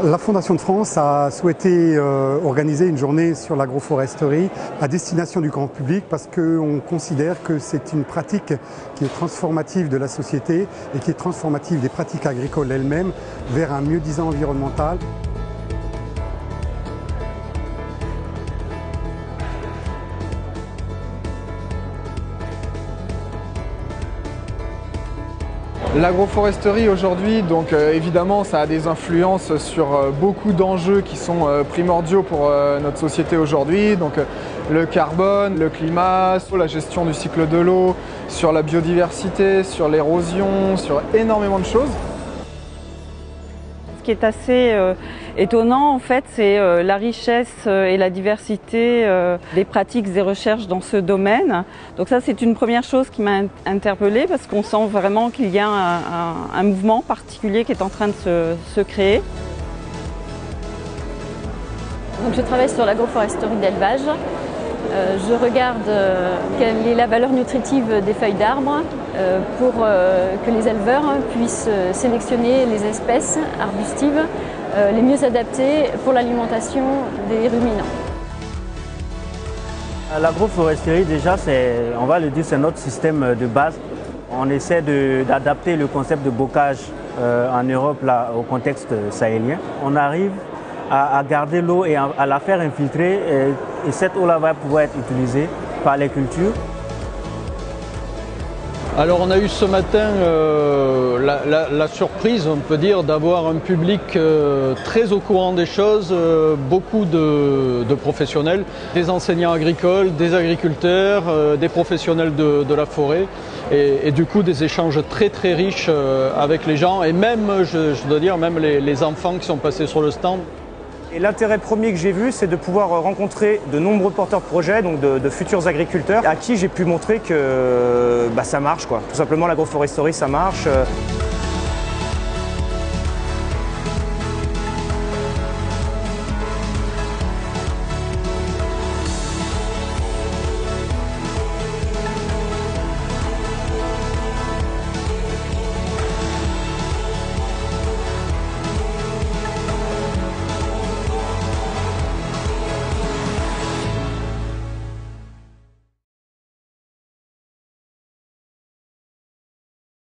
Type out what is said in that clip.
La Fondation de France a souhaité organiser une journée sur l'agroforesterie à destination du grand public parce qu'on considère que c'est une pratique qui est transformative de la société et qui est transformative des pratiques agricoles elles-mêmes vers un mieux-disant environnemental. L'agroforesterie aujourd'hui, donc évidemment, ça a des influences sur beaucoup d'enjeux qui sont primordiaux pour notre société aujourd'hui. Donc le carbone, le climat, sur la gestion du cycle de l'eau, sur la biodiversité, sur l'érosion, sur énormément de choses. Ce qui est assez étonnant en fait, c'est la richesse et la diversité des pratiques et recherches dans ce domaine. Donc ça, c'est une première chose qui m'a interpellée parce qu'on sent vraiment qu'il y a un mouvement particulier qui est en train de se créer. Donc je travaille sur l'agroforesterie d'élevage. Je regarde quelle est la valeur nutritive des feuilles d'arbres pour que les éleveurs puissent sélectionner les espèces arbustives les mieux adaptées pour l'alimentation des ruminants. L'agroforesterie, déjà, on va le dire, c'est notre système de base. On essaie d'adapter le concept de bocage en Europe là, au contexte sahélien. On arrive à garder l'eau et à la faire infiltrer et cette eau-là va pouvoir être utilisée par les cultures. Alors on a eu ce matin la surprise, on peut dire, d'avoir un public très au courant des choses, beaucoup de professionnels, des enseignants agricoles, des agriculteurs, des professionnels de la forêt et du coup des échanges très très riches avec les gens et même, je dois dire, même les enfants qui sont passés sur le stand. Et l'intérêt premier que j'ai vu, c'est de pouvoir rencontrer de nombreux porteurs de projets, donc de futurs agriculteurs, à qui j'ai pu montrer que ça marche, quoi. Tout simplement, l'agroforesterie, ça marche.